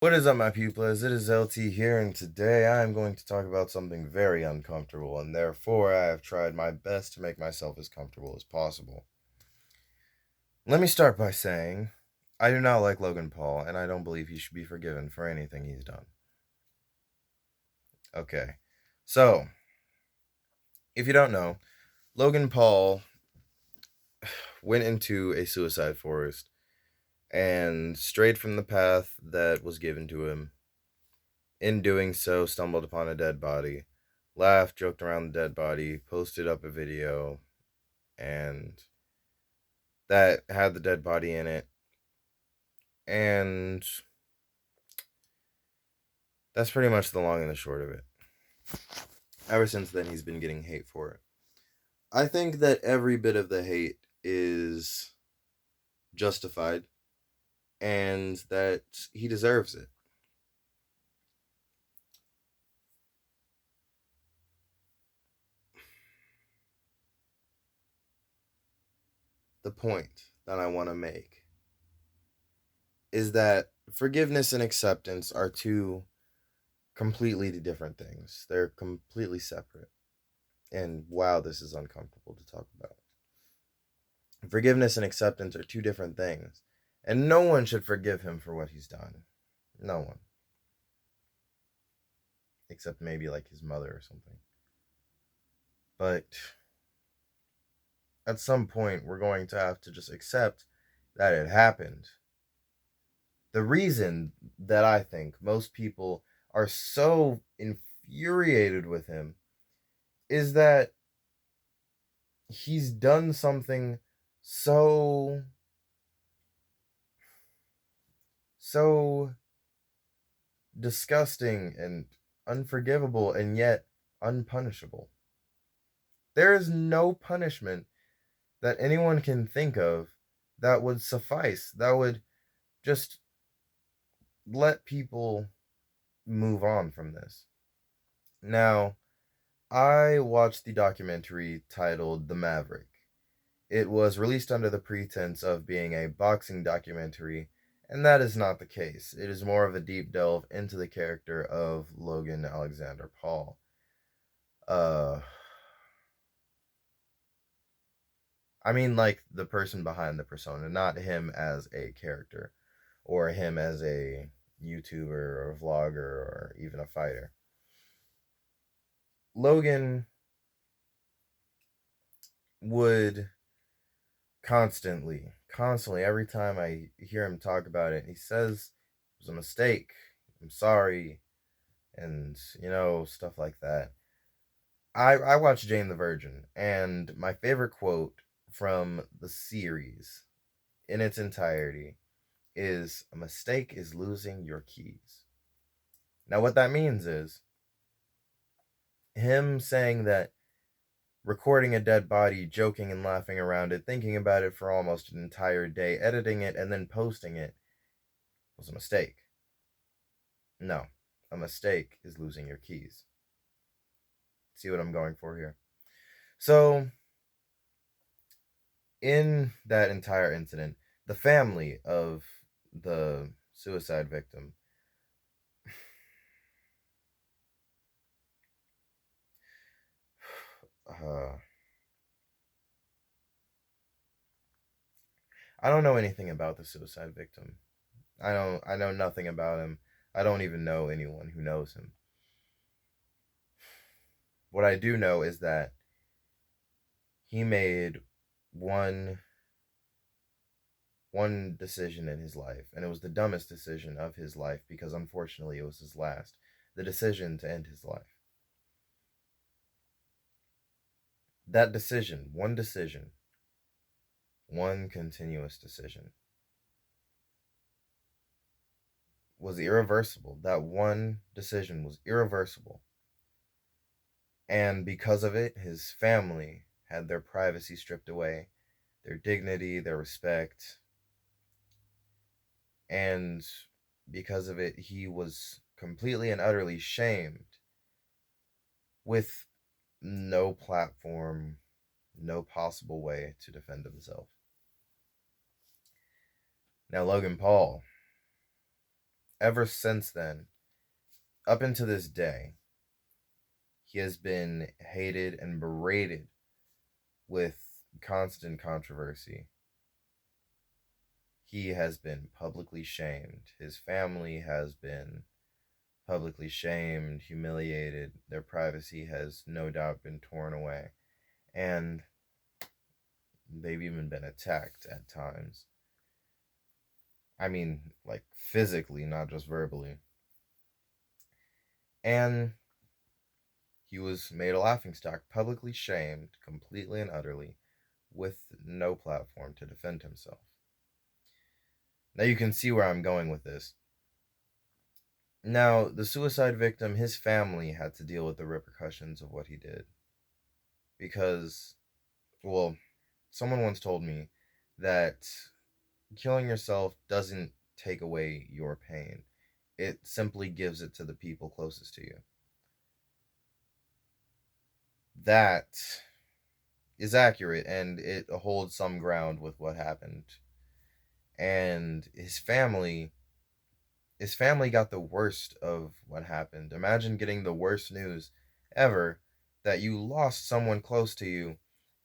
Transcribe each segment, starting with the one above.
What is up, my pupils? It is LT here, and today I am going to talk about something very uncomfortable, and therefore I have tried my best to make myself as comfortable as possible. Let me start by saying I do not like Logan Paul, and I don't believe he should be forgiven for anything he's done. Okay, so if you don't know, Logan Paul went into a suicide forest and strayed from the path that was given to him. In doing so, stumbled upon a dead body, laughed, joked around the dead body, posted up a video, and that had the dead body in it. And that's pretty much the long and the short of it. Ever since then, he's been getting hate for it. I think that every bit of the hate is justified and that he deserves it. The point that I want to make is that forgiveness and acceptance are two completely different things. They're completely separate. And wow, this is uncomfortable to talk about. Forgiveness and acceptance are two different things. And no one should forgive him for what he's done. No one. Except maybe like his mother or something. But at some point, we're going to have to just accept that it happened. The reason that I think most people are so infuriated with him is that he's done something so so disgusting and unforgivable and yet unpunishable. There is no punishment that anyone can think of that would suffice, that would just let people move on from this. Now, I watched the documentary titled The Maverick. It was released under the pretense of being a boxing documentary, and that is not the case. It is more of a deep delve into the character of Logan Alexander Paul. Uh, I mean, like the person behind the persona, not him as a character or him as a YouTuber or vlogger or even a fighter. Logan would constantly, every time I hear him talk about it, he says it was a mistake. I'm sorry, and stuff like that. I watched Jane the Virgin, and my favorite quote from the series in its entirety is a mistake is losing your keys. Now, what that means is him saying that recording a dead body, joking and laughing around it, thinking about it for almost an entire day, editing it, and then posting it was a mistake. No, a mistake is losing your keys. See what I'm going for here? So, in that entire incident, the family of the suicide victim uh, I don't know anything about the suicide victim. I know nothing about him. I don't even know anyone who knows him. What I do know is that he made one one decision in his life, and it was the dumbest decision of his life because unfortunately it was his last. The decision to end his life. That decision, one continuous decision, was irreversible. That one decision was irreversible. And because of it, his family had their privacy stripped away, their dignity, their respect. And because of it, he was completely and utterly shamed with no platform, no possible way to defend himself. Now, Logan Paul, ever since then, up until this day, he has been hated and berated with constant controversy. He has been publicly shamed. His family has been publicly shamed, humiliated. Their privacy has no doubt been torn away. And they've even been attacked at times. I mean, like physically, not just verbally. And he was made a laughingstock, publicly shamed, completely and utterly, with no platform to defend himself. Now you can see where I'm going with this. Now, the suicide victim, his family had to deal with the repercussions of what he did. Because, well, someone once told me that killing yourself doesn't take away your pain, it simply gives it to the people closest to you. That is accurate, and it holds some ground with what happened. And his family got the worst of what happened. Imagine getting the worst news ever, that you lost someone close to you,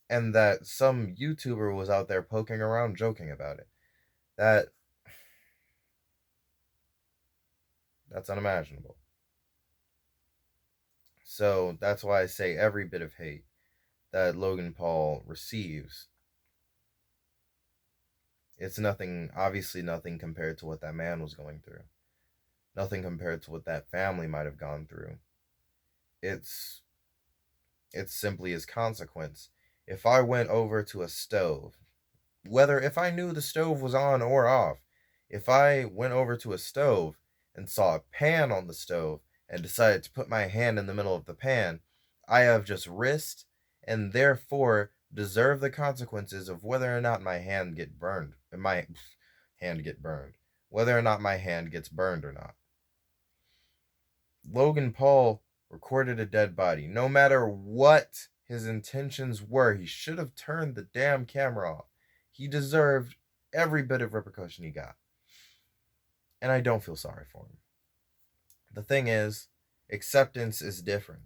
and that some YouTuber was out there poking around joking about it. That's unimaginable. So that's why I say every bit of hate that Logan Paul receives, it's nothing, obviously nothing compared to what that man was going through. Nothing compared to what that family might have gone through. It's it's simply his consequence. If I went over to a stove, whether if I knew the stove was on or off, if I went over to a stove and saw a pan on the stove and decided to put my hand in the middle of the pan, I have just risked and therefore deserve the consequences of whether or not my hand get burned. My hand get burned. Whether or not my hand gets burned or not. Logan Paul recorded a dead body. No matter what his intentions were, he should have turned the damn camera off. He deserved every bit of repercussion he got. And I don't feel sorry for him. The thing is, acceptance is different.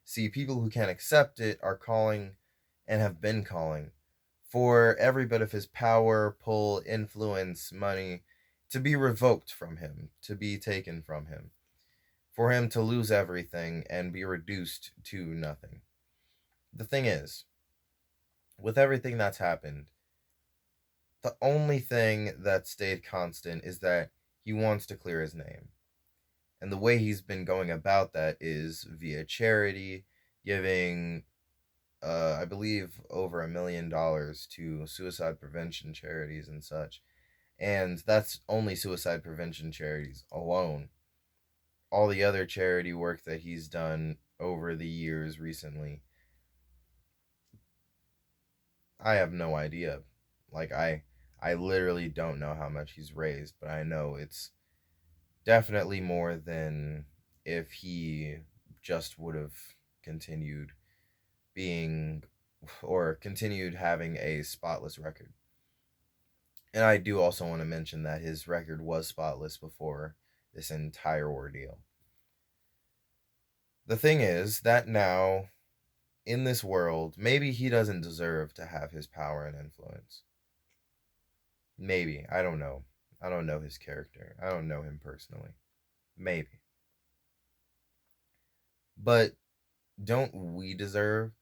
See, people who can't accept it are calling and have been calling for every bit of his power, pull, influence, money to be revoked from him, to be taken from him, for him to lose everything and be reduced to nothing. The thing is, with everything that's happened, the only thing that stayed constant is that he wants to clear his name. And the way he's been going about that is via charity, giving, I believe, over $1 million to suicide prevention charities and such. And that's only suicide prevention charities alone. All the other charity work that he's done over the years recently, I have no idea. Like I literally don't know how much he's raised, but I know it's definitely more than if he just would have continued being or continued having a spotless record. And I do also want to mention that his record was spotless before this entire ordeal. The thing is that now, in this world, maybe he doesn't deserve to have his power and influence. Maybe. I don't know. I don't know his character. I don't know him personally. Maybe. But don't we deserve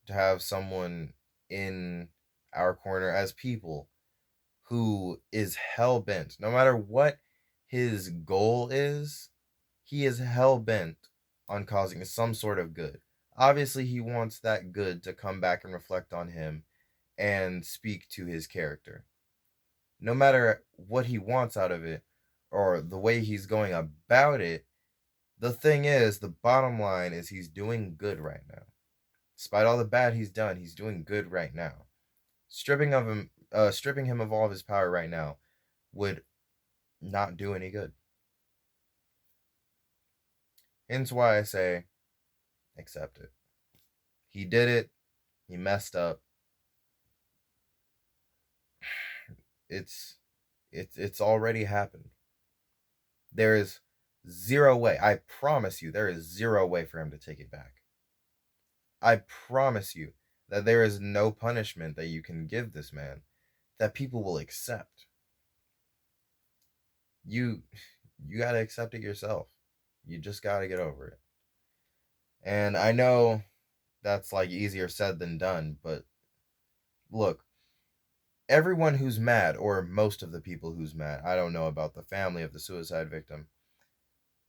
to have someone in our corner as people who is hell bent, no matter what his goal is, he is hell bent on causing some sort of good. Obviously, he wants that good to come back and reflect on him and speak to his character. No matter what he wants out of it or the way he's going about it, the thing is, the bottom line is he's doing good right now. Despite all the bad he's done, he's doing good right now. Stripping him of all of his power right now would not do any good. Hence why I say, accept it. He did it. He messed up. It's already happened. There is zero way. I promise you, there is zero way for him to take it back. I promise you that there is no punishment that you can give this man that people will accept. You you got to accept it yourself. You just got to get over it. And I know that's like easier said than done, but look, everyone who's mad, or most of the people who's mad, I don't know about the family of the suicide victim,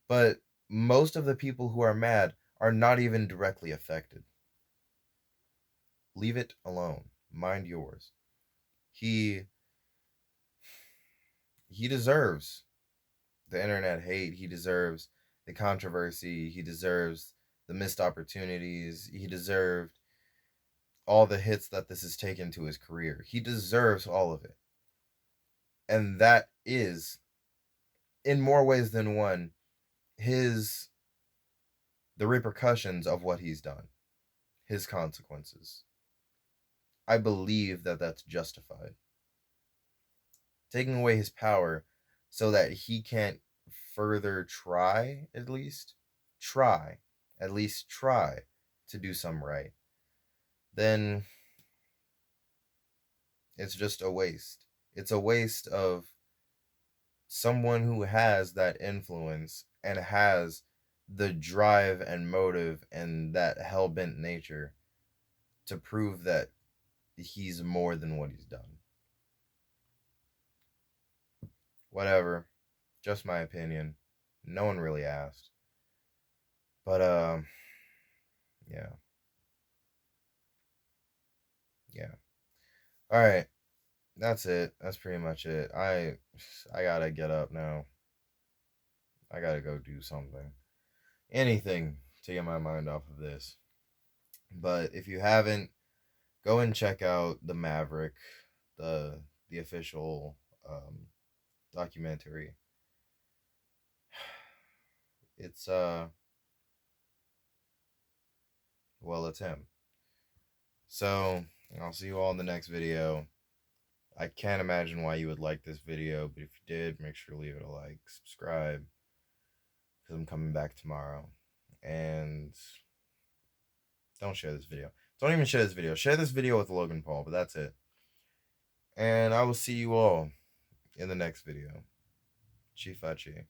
but most of the people who are mad are not even directly affected. Leave it alone. Mind yours. He he deserves the internet hate. He deserves the controversy. He deserves the missed opportunities. He deserved all the hits that this has taken to his career. He deserves all of it. And that is, in more ways than one, his the repercussions of what he's done, his consequences. I believe that that's justified. Taking away his power so that he can't further try, try, at least try to do some right, then it's just a waste. It's a waste of someone who has that influence and has the drive and motive and that hell bent nature to prove that he's more than what he's done. Whatever. Just my opinion. No one really asked. But yeah. Yeah. All right. That's it. That's pretty much it. I got to get up now. I got to go do something. Anything to get my mind off of this. But if you haven't, go and check out the Maverick, the official documentary. It's well, it's him. So I'll see you all in the next video. I can't imagine why you would like this video, but if you did, make sure to leave it a like, subscribe, because I'm coming back tomorrow. And don't share this video. Don't even share this video. Share this video with Logan Paul, but that's it. And I will see you all in the next video. Chi Fa Chi.